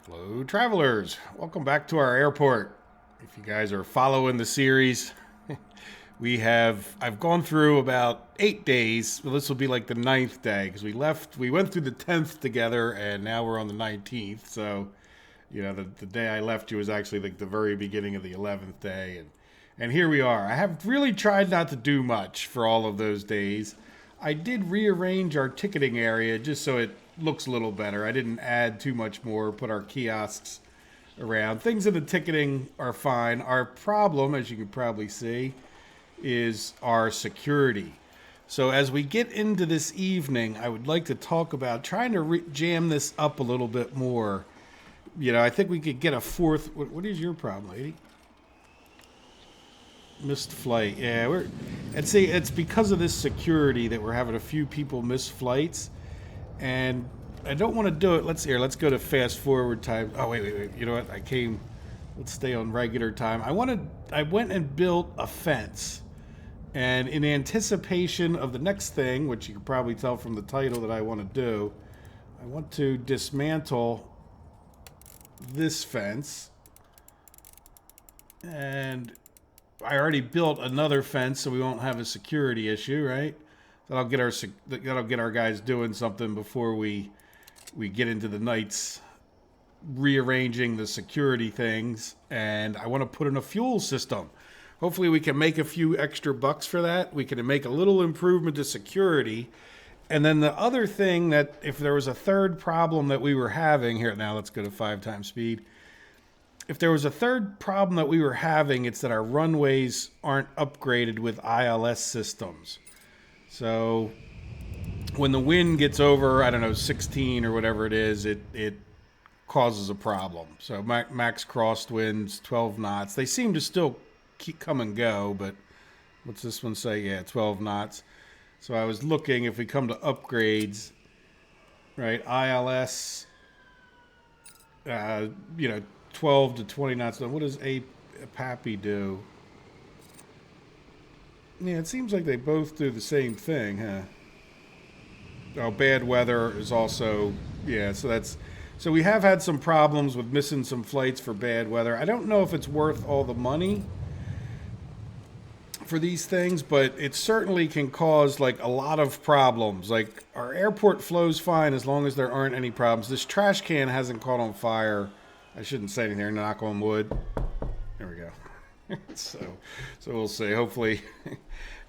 Hello, travelers. Welcome back to our airport. If you guys are following the series, I've gone through about 8 days. Well, this will be like the ninth day because we went through the 10th together and now we're on the 19th. So, the day I left you was actually like the very beginning of the 11th day. And here we are. I have really tried not to do much for all of those days. I did rearrange our ticketing area just so it looks a little better. I didn't add too much more, put our kiosks around. Things in the ticketing are fine. Our problem, as you can probably see, is our security. So as we get into this evening, I would like to talk about trying to jam this up a little bit more. I think we could get a fourth. What is your problem, lady? Missed flight. Yeah, and see, it's because of this security that we're having a few people miss flights, and I don't want to do it. Let's go to fast forward time. Oh wait. You know what? Let's stay on regular time. I went and built a fence, and in anticipation of the next thing, which you can probably tell from the title that I want to do, I want to dismantle this fence, and I already built another fence, so we won't have a security issue, right? That'll get our guys doing something before we get into the nights rearranging the security things. And I want to put in a fuel system. Hopefully, we can make a few extra bucks for that. We can make a little improvement to security. And then the other thing that if there was a third problem that we were having here, now let's go to 5 times speed. If there was a third problem that we were having, it's that our runways aren't upgraded with ILS systems. So when the wind gets over, I don't know, 16 or whatever it is, it causes a problem. So max crosswinds, 12 knots. They seem to still come and go, but what's this one say? Yeah, 12 knots. So I was looking, if we come to upgrades, right, ILS, 12 to 20 knots. What does a Pappy do? Yeah, it seems like they both do the same thing, huh? Oh, bad weather is also, yeah, so we have had some problems with missing some flights for bad weather. I don't know if it's worth all the money for these things, but it certainly can cause like a lot of problems. Like our airport flows fine as long as there aren't any problems. This trash can hasn't caught on fire. I shouldn't say anything there, knock on wood. There we go. so we'll see. Hopefully,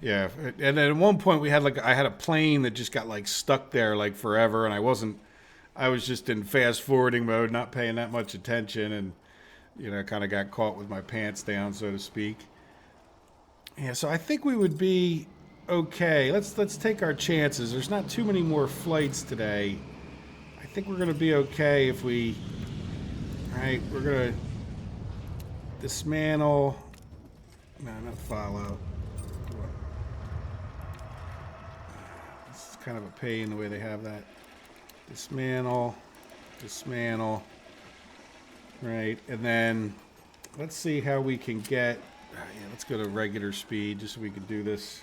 yeah. And then at one point I had a plane that just got like stuck there like forever, and I was just in fast forwarding mode, not paying that much attention, and kind of got caught with my pants down, so to speak. Yeah, so I think we would be okay. Let's take our chances. There's not too many more flights today. I think we're gonna be okay if we. All right, we're gonna dismantle. No, not follow. This is kind of a pain the way they have that. Dismantle. Right, and then let's see how we can get. Let's go to regular speed just so we can do this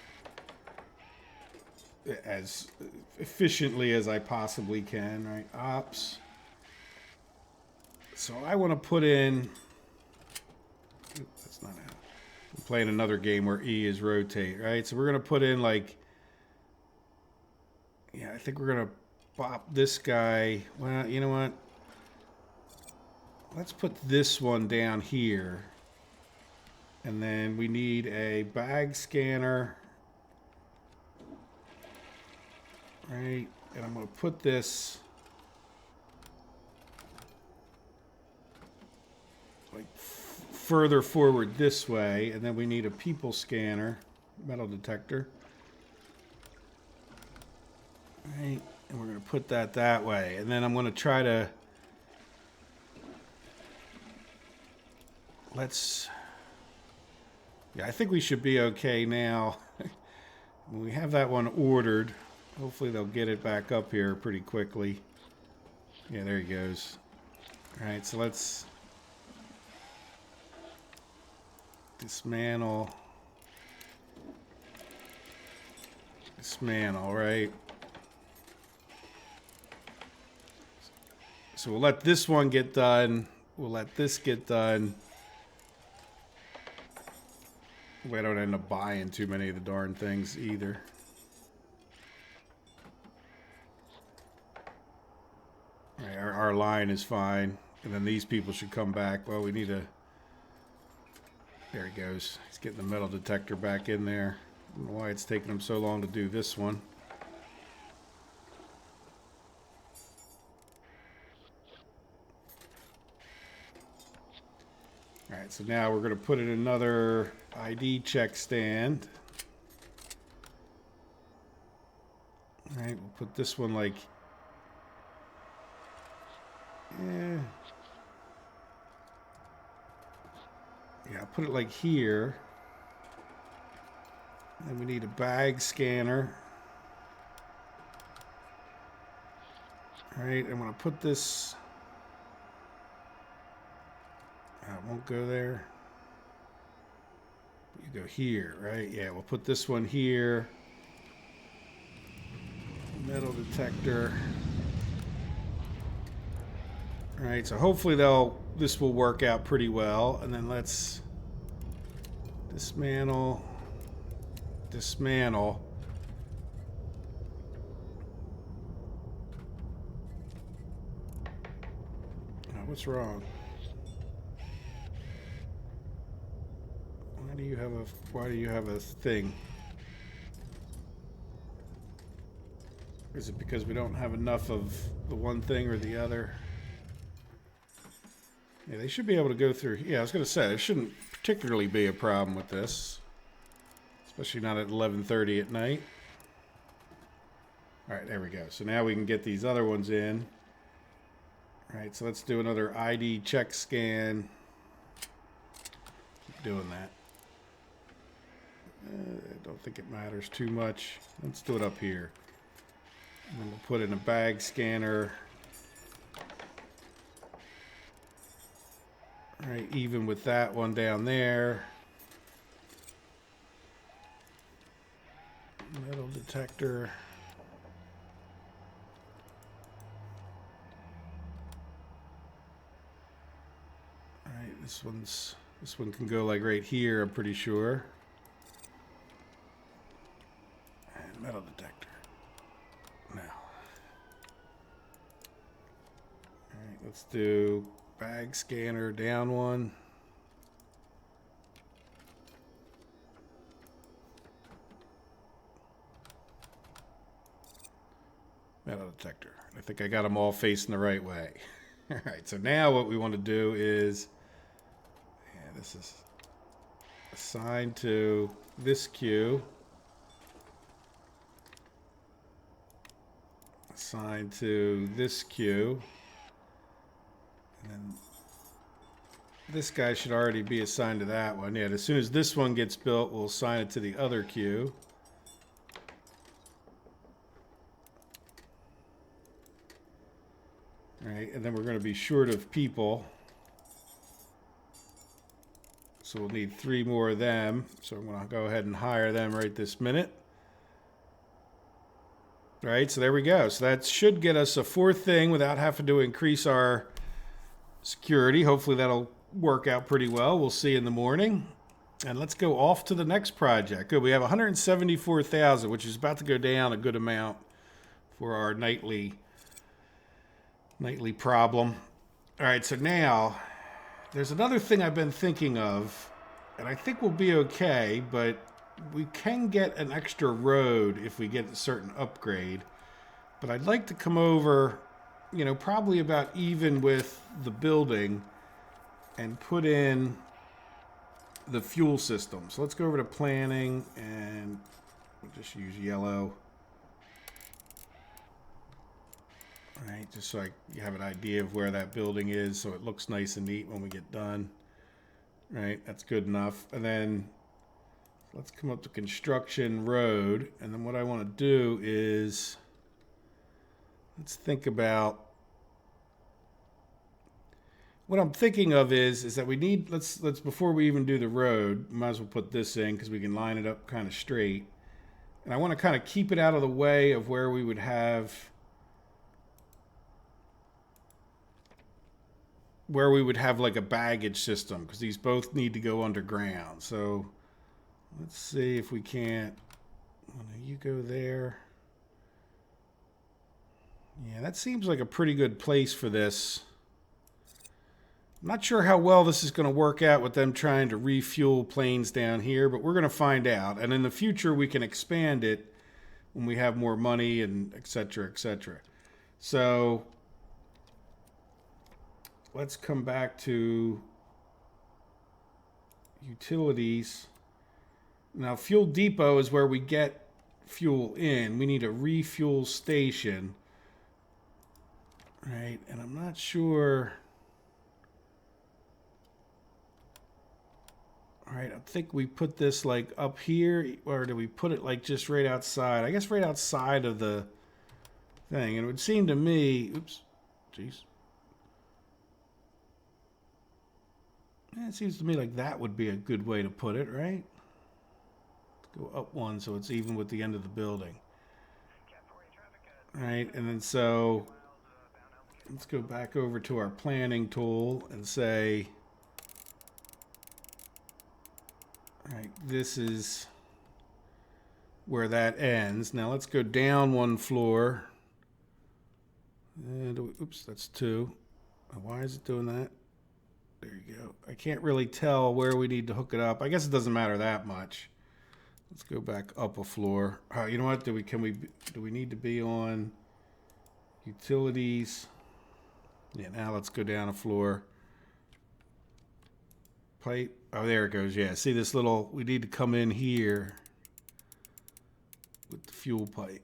as efficiently as I possibly can. Right, ops. So I want to put in. That's not how. I'm playing another game where E is rotate, right? So we're going to put in like. Yeah, I think we're going to bop this guy. Well, you know what? Let's put this one down here. And then we need a bag scanner. Right? And I'm going to put this like further forward this way. And then we need a people scanner, metal detector. Right? And we're going to put that way. And then I'm going to try to... Yeah, I think we should be okay now. When we have that one ordered, hopefully they'll get it back up here pretty quickly. Yeah, there he goes. All right, so let's dismantle, right? So we'll let this one get done. We'll let this get done. We don't end up buying too many of the darn things either. All right, our line is fine. And then these people should come back. Well, we need a... There he goes. He's getting the metal detector back in there. I don't know why it's taking him so long to do this one. All right, so now we're going to put in another ID check stand. All right, we'll put this one like... Yeah, I'll put it like here. Then we need a bag scanner. All right, I'm going to put this... It won't go there. You go here, right? Yeah, we'll put this one here. Metal detector. All right, so hopefully this will work out pretty well. And then let's dismantle. Oh, what's wrong? Why do you have a thing? Is it because we don't have enough of the one thing or the other? Yeah, they should be able to go through. Yeah, I was going to say, there shouldn't particularly be a problem with this. Especially not at 11:30 at night. All right, there we go. So now we can get these other ones in. All right, so let's do another ID check scan. Keep doing that. I don't think it matters too much. Let's do it up here. And then we'll put in a bag scanner. All right, even with that one down there. Metal detector. All right, this one can go like right here, I'm pretty sure. And metal detector. Now. All right, let's do bag scanner down one. Metal detector. I think I got them all facing the right way. All right, so now what we want to do is, yeah, this is assigned to this queue. Assigned to this queue. And then this guy should already be assigned to that one. Yeah, as soon as this one gets built, we'll assign it to the other queue. All right, and then we're going to be short of people. So we'll need 3 more of them. So I'm going to go ahead and hire them right this minute. All right, so there we go. So that should get us a 4th thing without having to increase our security. Hopefully that'll work out pretty well. We'll see in the morning. And let's go off to the next project. Good, we have 174,000, which is about to go down a good amount for our nightly problem. All right, so now there's another thing I've been thinking of, and I think we'll be okay, but we can get an extra road if we get a certain upgrade. But I'd like to come over, you know, probably about even with the building and put in the fuel system. So let's go over to planning and we'll just use yellow. All right, just so you have an idea of where that building is, so it looks nice and neat when we get done. All right, that's good enough. And then let's come up to construction road. And then what I want to do is, let's think about, what I'm thinking of is that we need, let's before we even do the road, might as well put this in because we can line it up kind of straight. And I want to kind of keep it out of the way of where we would have where we would have like a baggage system, because these both need to go underground. So let's see if we can't. You go there. Yeah, that seems like a pretty good place for this. I'm not sure how well this is going to work out with them trying to refuel planes down here, but we're going to find out. And in the future, we can expand it when we have more money and et cetera, et cetera. So let's come back to utilities. Now, fuel depot is where we get fuel in. We need a refuel station. Right, and I'm not sure. All right, I think we put this like up here, or do we put it like just right outside? I guess right outside of the thing. And it would seem to me, oops, jeez. Yeah, it seems to me like that would be a good way to put it, right? Let's go up one so it's even with the end of the building. All right, and then so let's go back over to our planning tool and say, all right, this is where that ends. Now let's go down one floor. And oops, that's 2. Why is it doing that? There you go. I can't really tell where we need to hook it up. I guess it doesn't matter that much. Let's go back up a floor. You know what? Do we need to be on utilities? Yeah, now let's go down a floor. Pipe. Oh, there it goes. Yeah, see this little, we need to come in here with the fuel pipe.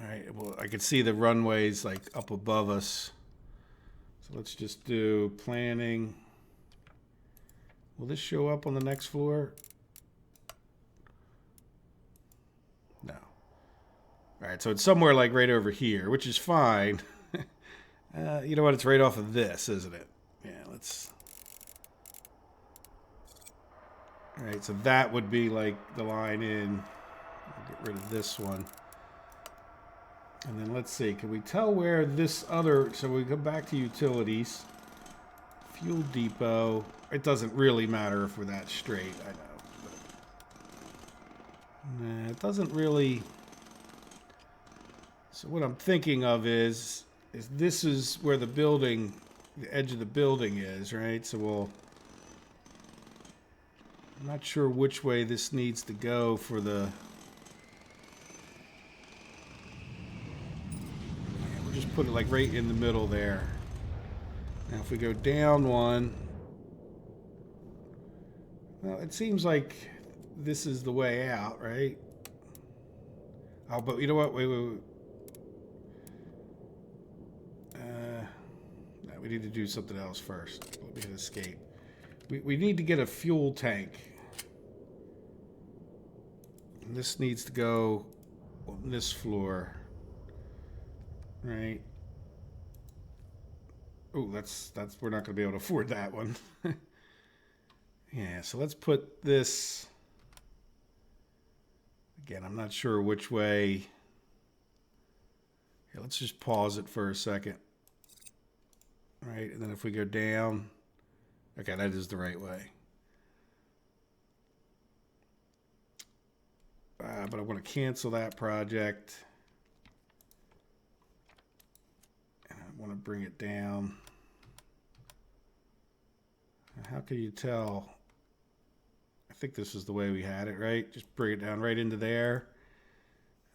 All right, well, I can see the runways like up above us. So let's just do planning. Will this show up on the next floor? No. All right, so it's somewhere like right over here, which is fine. You know what? It's right off of this, isn't it? Yeah, let's... All right, so that would be like the line in. I'll get rid of this one. And then let's see, can we tell where this other... So we go back to utilities. Fuel depot. It doesn't really matter if we're that straight, I know. But nah, it doesn't really... So what I'm thinking of is this is where the building, the edge of the building is, right? So we'll... I'm not sure which way this needs to go for the... Yeah, we'll just put it like right in the middle there. Now if we go down one... Well, it seems like this is the way out, right? Oh, but you know what? Wait. No, we need to do something else first. Let me hit escape. We need to get a fuel tank. And this needs to go on this floor. Right? Oh, that's we're not going to be able to afford that one. Yeah, so let's put this... Again, I'm not sure which way... Yeah, let's just pause it for a second. All right, and then if we go down... Okay, that is the right way. But I want to cancel that project. And I want to bring it down. How can you tell? I think this is the way we had it, right? Just bring it down right into there.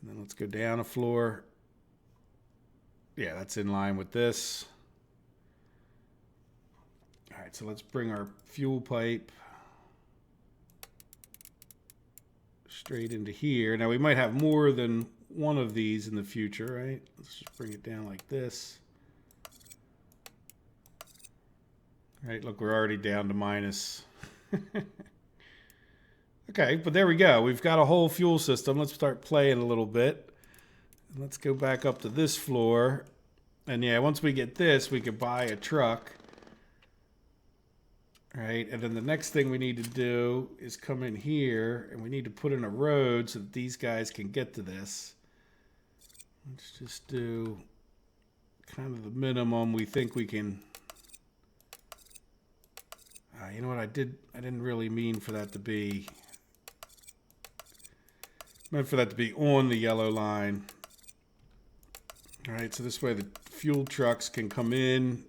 And then let's go down a floor. Yeah, that's in line with this. All right, so let's bring our fuel pipe straight into here. Now we might have more than one of these in the future, right? Let's just bring it down like this. All right, look, we're already down to minus. Okay, but there we go. We've got a whole fuel system. Let's start playing a little bit. Let's go back up to this floor. And yeah, once we get this, we could buy a truck. Right, and then the next thing we need to do is come in here, and we need to put in a road so that these guys can get to this. Let's just do kind of the minimum we think we can. You know what I didn't really mean for that to be. Meant for that to be on the yellow line. All right, so this way the fuel trucks can come in,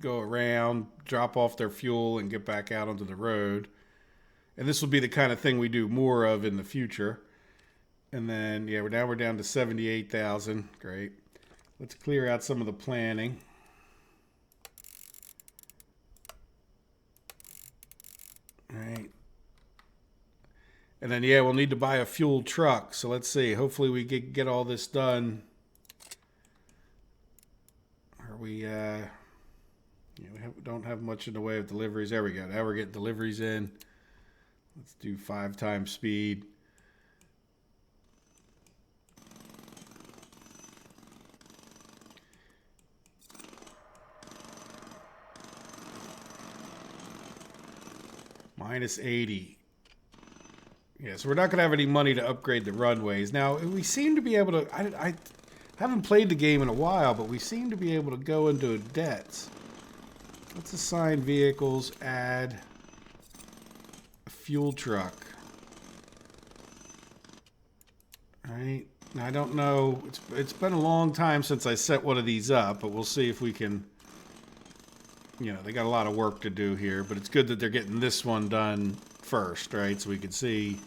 go around, drop off their fuel, and get back out onto the road. And this will be the kind of thing we do more of in the future. And then, yeah, now we're down to 78,000. Great. Let's clear out some of the planning. All right. And then, yeah, we'll need to buy a fuel truck. So let's see. Hopefully we get all this done. Are we, we don't have much in the way of deliveries. There we go. Now we're getting deliveries in. Let's do 5 times speed. Minus 80. Yeah, so we're not going to have any money to upgrade the runways. Now, we seem to be able to... I haven't played the game in a while, but we seem to be able to go into debts. Let's assign vehicles, add a fuel truck. All right. Now, I don't know. It's been a long time since I set one of these up, but we'll see if we can... You know, they got a lot of work to do here, but it's good that they're getting this one done first, right? So we can see,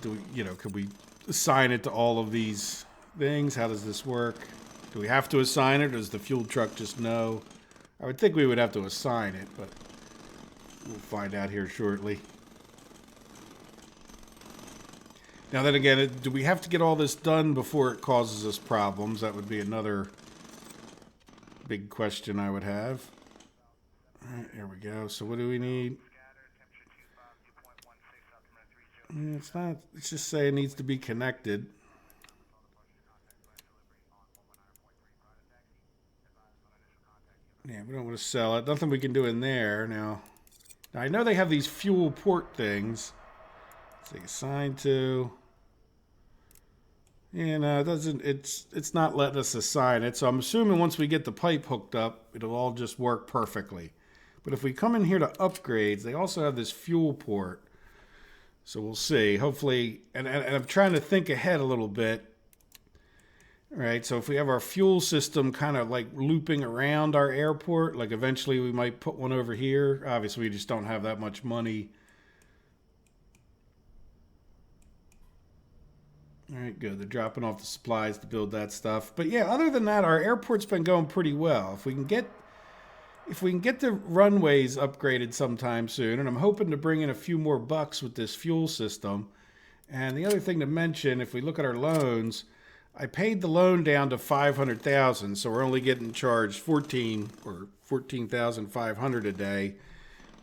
could we assign it to all of these things? How does this work? Do we have to assign it, or does the fuel truck just know? I would think we would have to assign it, but we'll find out here shortly. Now then again, do we have to get all this done before it causes us problems? That would be another big question I would have. All right, here we go. So what do we need? It's not. Let's just say it needs to be connected. Yeah, we don't want to sell it. Nothing we can do in there now. Now I know they have these fuel port things. So assign to. Yeah, no, it doesn't. It's not letting us assign it. So I'm assuming once we get the pipe hooked up, it'll all just work perfectly. But if we come in here to upgrades, they also have this fuel port. So we'll see. Hopefully, and I'm trying to think ahead a little bit. All right, so if we have our fuel system kind of like looping around our airport, like eventually we might put one over here. Obviously, we just don't have that much money. All right, good. They're dropping off the supplies to build that stuff. But yeah, other than that, our airport's been going pretty well. If we can get the runways upgraded sometime soon, and I'm hoping to bring in a few more bucks with this fuel system. And the other thing to mention, if we look at our loans, I paid the loan down to $500,000, so we're only getting charged $14,500 a day.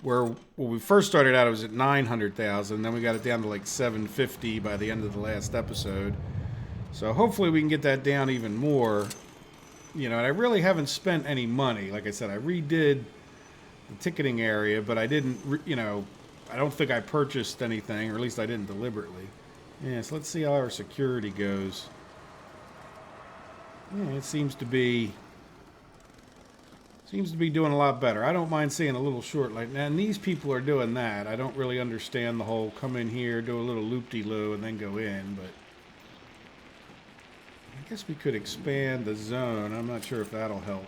Where when we first started out, it was at $900,000. Then we got it down to like $750 by the end of the last episode. So hopefully we can get that down even more. You know, and I really haven't spent any money. Like I said, I redid the ticketing area, but I didn't, I don't think I purchased anything, or at least I didn't deliberately. Yeah, so let's see how our security goes. Yeah, it seems to be doing a lot better. I don't mind seeing a little short light. And these people are doing that. I don't really understand the whole come in here, do a little loop-de-loo, and then go in, but I guess we could expand the zone. I'm not sure if that'll help.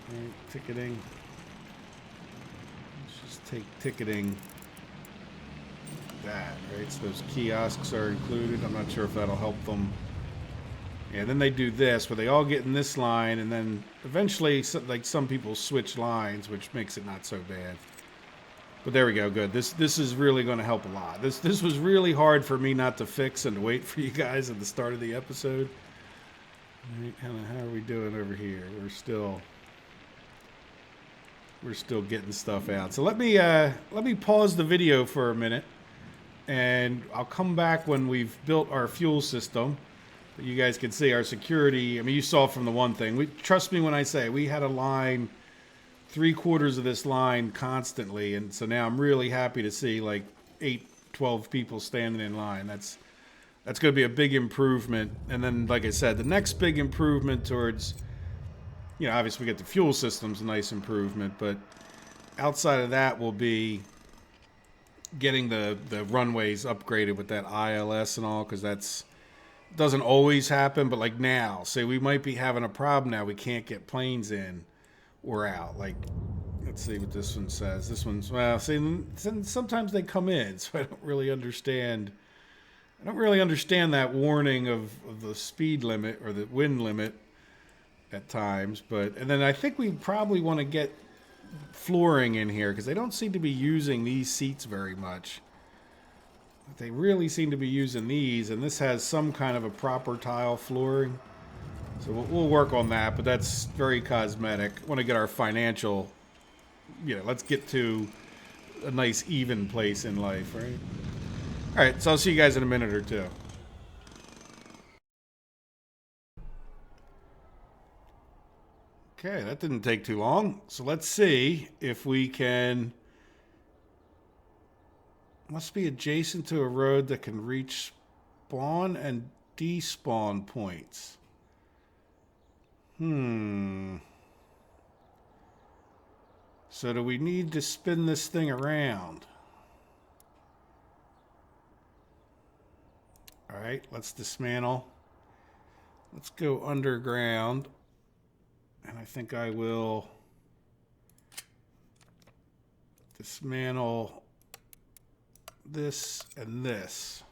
All right, ticketing. Let's just take ticketing that, right? So those kiosks are included. I'm not sure if that'll help them. Yeah, then they do this, where they all get in this line, and then eventually, like some people switch lines, which makes it not so bad. But there we go, good. This is really going to help a lot. This was really hard for me not to fix and to wait for you guys at the start of the episode. All right, how are we doing over here? We're still getting stuff out. So let me pause the video for a minute, and I'll come back when we've built our fuel system. You guys can see our security. I mean, you saw from the one thing. Trust me when I say we had a line, 3/4 of this line constantly, and so now I'm really happy to see like 8, 12 people standing in line. That's going to be a big improvement. And then, like I said, the next big improvement towards, obviously we get the fuel system's a nice improvement, but outside of that will be getting the runways upgraded with that ILS and all, because that's doesn't always happen, but like now, say we might be having a problem now. We can't get planes in or out. Like, let's see what this one says. This one's, well, see, sometimes they come in, so I don't really understand. I don't really understand that warning of the speed limit or the wind limit at times. But, and then I think we probably want to get flooring in here because they don't seem to be using these seats very much. They really seem to be using these, and this has some kind of a proper tile flooring. So we'll work on that, but that's very cosmetic. Want to get our financial, let's get to a nice even place in life, right? All right, so I'll see you guys in a minute or two. Okay, that didn't take too long. So let's see if we can... Must be adjacent to a road that can reach spawn and despawn points. So do we need to spin this thing around? All right, let's dismantle. Let's go underground. And I think I will dismantle this and this.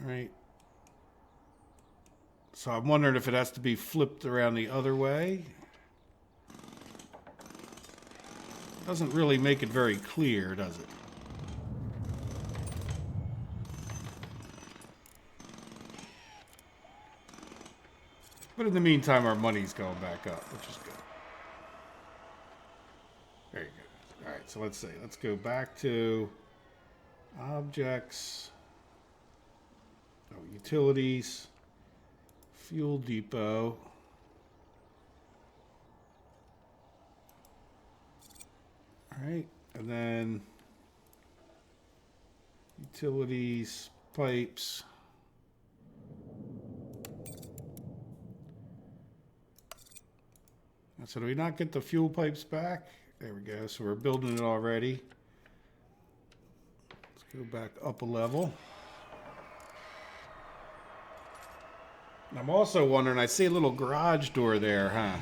All right. So I'm wondering if it has to be flipped around the other way. Doesn't really make it very clear, does it? But in the meantime, our money's going back up, which is good. Very good. All right, so let's see. Let's go back to objects, utilities, fuel depot. All right, and then utilities, pipes. So do we not get the fuel pipes back? There we go. So we're building it already. Let's go back up a level. And I'm also wondering, I see a little garage door there, huh?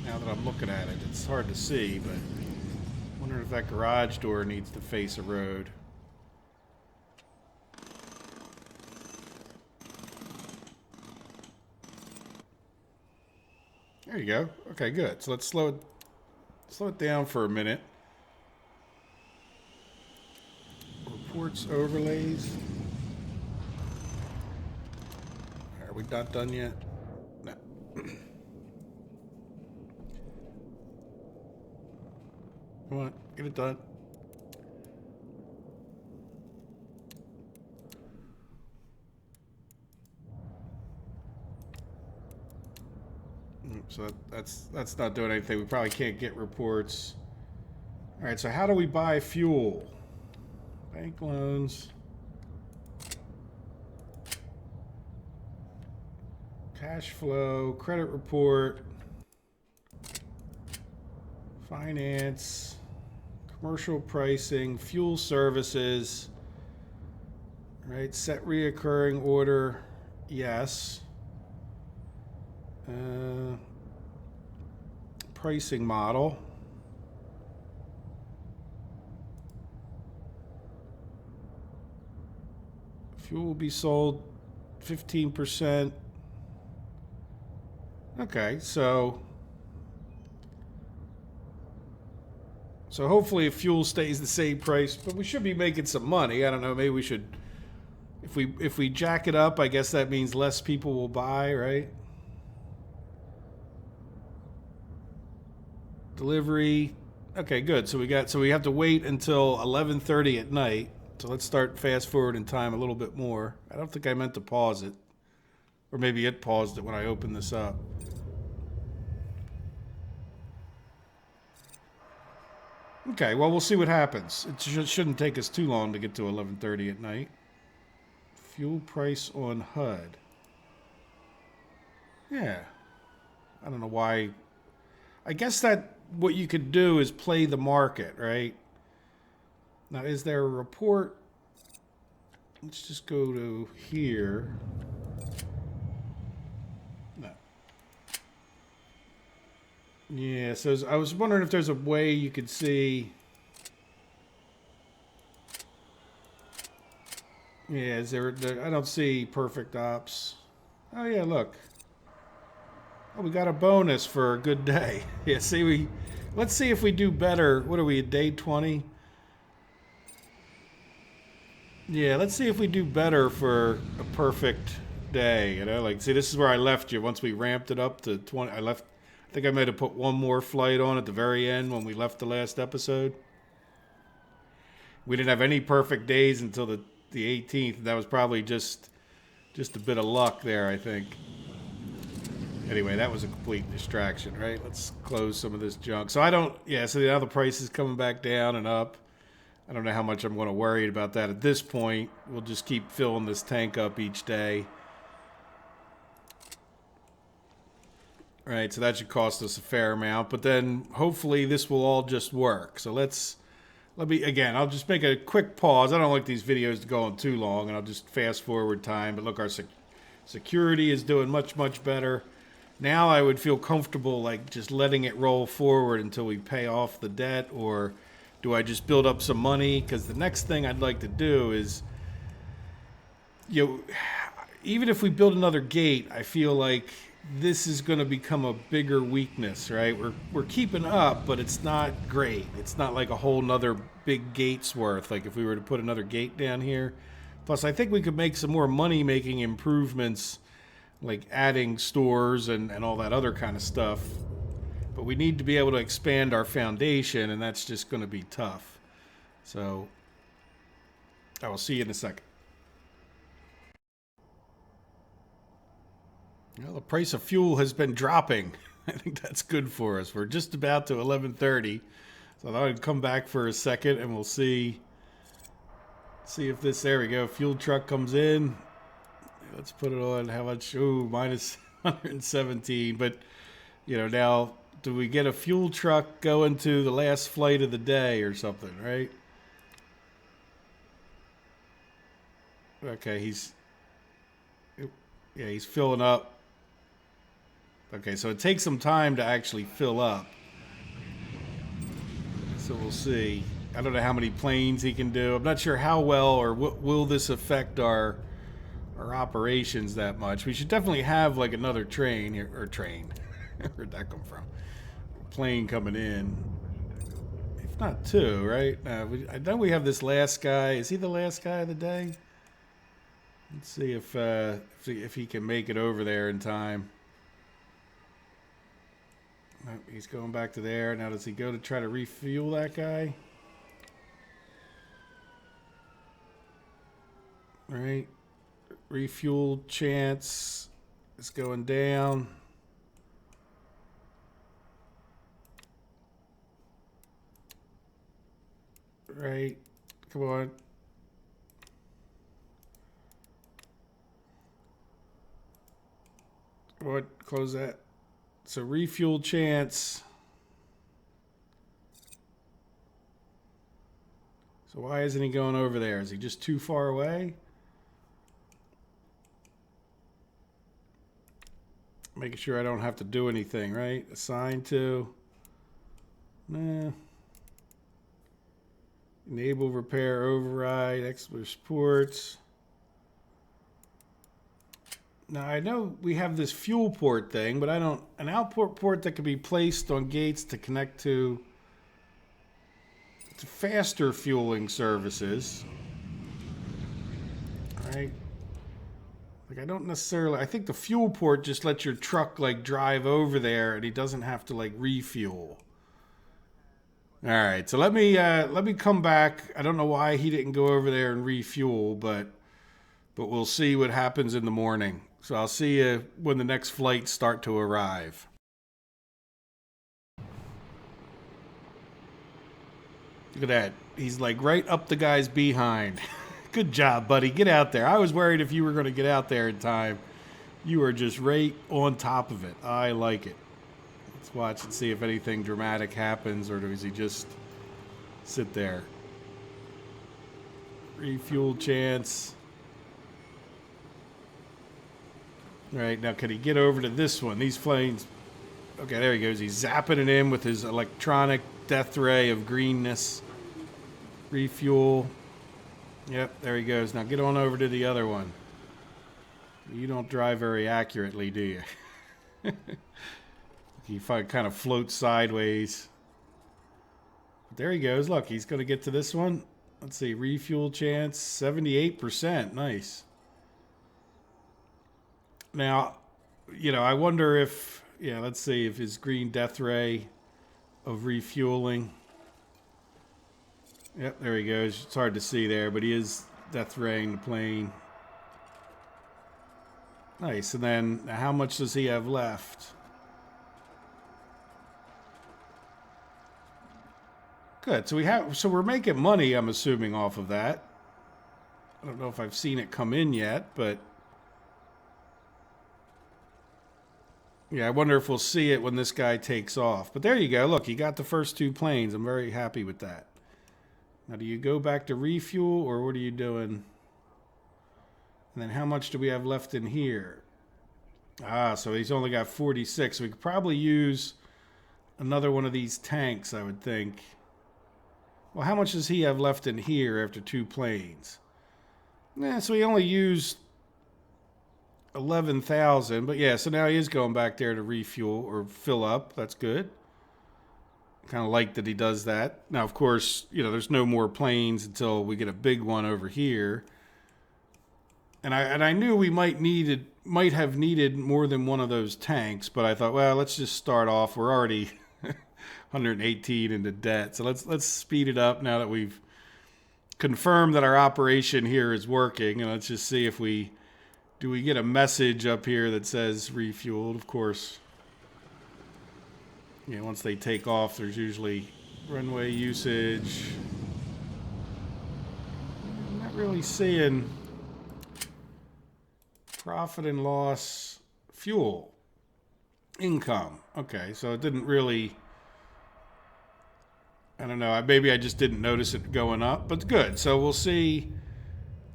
Now that I'm looking at it, it's hard to see, but I'm wondering if that garage door needs to face a road. There you go. Okay, good. So let's slow it down for a minute. Reports, overlays. Are we not done yet? No. Come on, get it done. So that's not doing anything. We probably can't get reports. All right, so how do we buy fuel? Bank loans. Cash flow, credit report, finance, commercial pricing, fuel services. All right, set reoccurring order, yes. Pricing model. Fuel will be sold 15%. Okay, so hopefully if fuel stays the same price, but we should be making some money. I don't know, maybe we should, if we jack it up, I guess that means less people will buy, right? Delivery. Okay, good. So we have to wait until 11:30 at night. So let's start fast forward in time a little bit more. I don't think I meant to pause it. Or maybe it paused it when I opened this up. Okay, well, we'll see what happens. It shouldn't take us too long to get to 11:30 at night. Fuel price on HUD. Yeah. I don't know why. I guess that what you could do is play the market, right? Now, is there a report? Let's just go to here. No. Yeah, so I was wondering if there's a way you could see. Yeah, is there I don't see perfect ops. Oh, yeah, look. Oh, we got a bonus for a good day. Yeah, see, let's see if we do better. What are we, at day 20? Yeah, let's see if we do better for a perfect day. You know, like, see, this is where I left you. Once we ramped it up to 20, I left. I think I might have put one more flight on at the very end when we left the last episode. We didn't have any perfect days until the 18th. That was probably just a bit of luck there, I think. Anyway, that was a complete distraction, right? Let's close some of this junk. So I don't, yeah, so now the price is coming back down and up. I don't know how much I'm going to worry about that at this point. We'll just keep filling this tank up each day. All right, so that should cost us a fair amount, but then hopefully this will all just work. So let me, again, I'll just make a quick pause. I don't like these videos to go on too long, and I'll just fast forward time. But look, our security is doing much, much better. Now I would feel comfortable like just letting it roll forward until we pay off the debt, or do I just build up some money? Because the next thing I'd like to do is, you know, even if we build another gate, I feel like this is going to become a bigger weakness, right? We're keeping up, but it's not great. It's not like a whole nother big gate's worth. Like if we were to put another gate down here. Plus, I think we could make some more money-making improvements, like adding stores and all that other kind of stuff. But we need to be able to expand our foundation, and that's just going to be tough. So I will see you in a second. Well, the price of fuel has been dropping. I think that's good for us. We're just about to 11:30, so I thought I'd come back for a second, and we'll see if this. There we go. Fuel truck comes in. Let's put it on. How much? Ooh, minus 117. But you know, now do we get a fuel truck going to the last flight of the day or something? Right? Okay, he's filling up. Okay, so it takes some time to actually fill up. So we'll see. I don't know how many planes he can do. I'm not sure how well or will this affect our operations that much. We should definitely have like another train here, or train. Where'd that come from? Plane coming in. If not two, right? I know we have this last guy. Is he the last guy of the day? Let's see if he can make it over there in time. Nope, he's going back to there. Now does he go to try to refuel that guy? All right. Refuel chance is going down. Right. Come on. Come on. Close that. So refuel chance. So why isn't he going over there? Is he just too far away? Making sure I don't have to do anything, right? Assign to. Nah. Enable repair override, expert sports. Now I know we have this fuel port thing, but I don't. An output port that can be placed on gates to connect to faster fueling services. All right. Like I don't necessarily. I think the fuel port just lets your truck like drive over there, and he doesn't have to like refuel. All right, so let me come back. I don't know why he didn't go over there and refuel, but we'll see what happens in the morning. So I'll see you when the next flights start to arrive. Look at that. He's like right up the guy's behind. Good job, buddy. Get out there. I was worried if you were going to get out there in time. You are just right on top of it. I like it. Let's watch and see if anything dramatic happens, or does he just sit there? Refuel chance. All right, now can he get over to this one? These planes. Okay, there he goes. He's zapping it in with his electronic death ray of greenness. Refuel. Yep, there he goes. Now get on over to the other one. You don't drive very accurately, do you? He kind of floats sideways. But there he goes. Look, he's going to get to this one. Let's see. Refuel chance, 78%. Nice. Now, you know, I wonder if... Yeah, let's see if his green death ray of refueling. Yep, there he goes. It's hard to see there, but he is death raying the plane. Nice. And then how much does he have left? Good. So we're making money, I'm assuming, off of that. I don't know if I've seen it come in yet, but yeah, I wonder if we'll see it when this guy takes off. But there you go. Look, he got the first 2 planes. I'm very happy with that. Now, do you go back to refuel, or what are you doing? And then how much do we have left in here? Ah, so he's only got 46. We could probably use another one of these tanks, I would think. Well, how much does he have left in here after 2 planes? Yeah, so he only used 11,000. But yeah, so now he is going back there to refuel or fill up. That's good. Kind of like that he does that. Now, of course, you know, there's no more planes until we get a big one over here. And I knew we might have needed more than one of those tanks, but I thought, well, let's just start off. We're already 118 into debt, so let's speed it up now that we've confirmed that our operation here is working, and let's just see if we get a message up here that says refueled. Of course, you know, once they take off, there's usually runway usage. I'm not really seeing profit and loss, fuel, income. Okay, so it didn't really, I don't know, maybe I just didn't notice it going up, but good. So we'll see,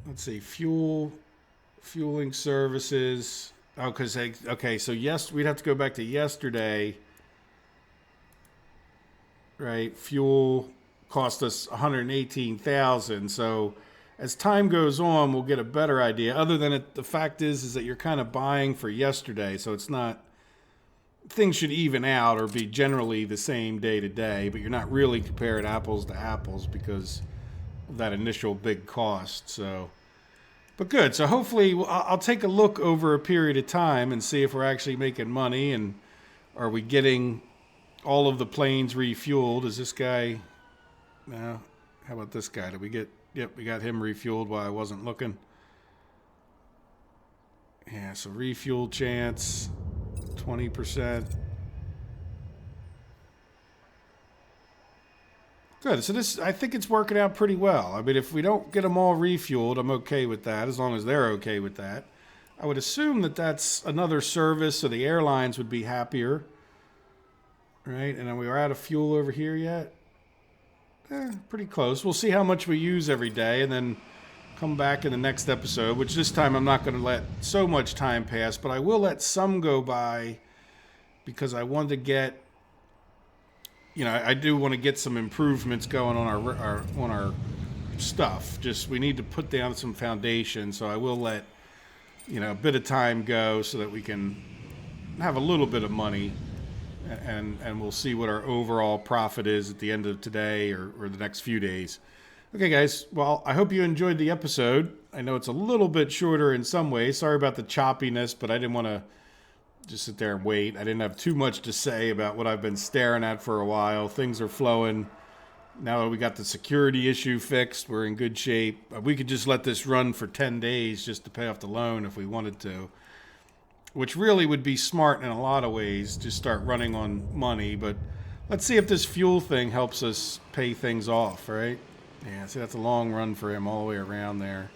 let's see, fueling services. Oh, because, okay, so yes, we'd have to go back to yesterday, right? Fuel cost us 118,000, so as time goes on, we'll get a better idea. Other than the fact is that you're kind of buying for yesterday, so it's not, things should even out or be generally the same day to day, but you're not really comparing apples to apples because of that initial big cost. So, but good. So hopefully I'll take a look over a period of time and see if we're actually making money, and are we getting all of the planes refueled? Is this guy, how about this guy? Did we get, yep, we got him refueled while I wasn't looking. Yeah, so refuel chance, 20%. Good. So this, I think it's working out pretty well. I mean, if we don't get them all refueled, I'm okay with that, as long as they're okay with that. I would assume that that's another service, so the airlines would be happier. Right? And then we are out of fuel over here yet? Pretty close. We'll see how much we use every day, and then come back in the next episode, which this time I'm not going to let so much time pass, but I will let some go by because I want to get, you know, I do want to get some improvements going on our stuff. Just, we need to put down some foundation, so I will let, you know, a bit of time go so that we can have a little bit of money. And we'll see what our overall profit is at the end of today or the next few days. Okay, guys. Well, I hope you enjoyed the episode. I know it's a little bit shorter in some ways. Sorry about the choppiness, but I didn't want to just sit there and wait. I didn't have too much to say about what I've been staring at for a while. Things are flowing. Now that we got the security issue fixed, we're in good shape. We could just let this run for 10 days just to pay off the loan if we wanted to, which really would be smart in a lot of ways, just start running on money. But Let's see if this fuel thing helps us pay things off, right? Yeah, see, that's a long run for him all the way around there.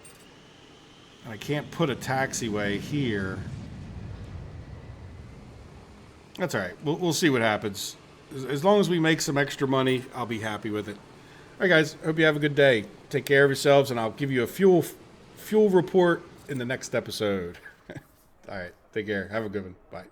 And I can't put a taxiway here. That's all right. We'll see what happens. As long as we make some extra money, I'll be happy with it. All right, guys. Hope you have a good day. Take care of yourselves, and I'll give you a fuel report in the next episode. All right. Take care. Have a good one. Bye.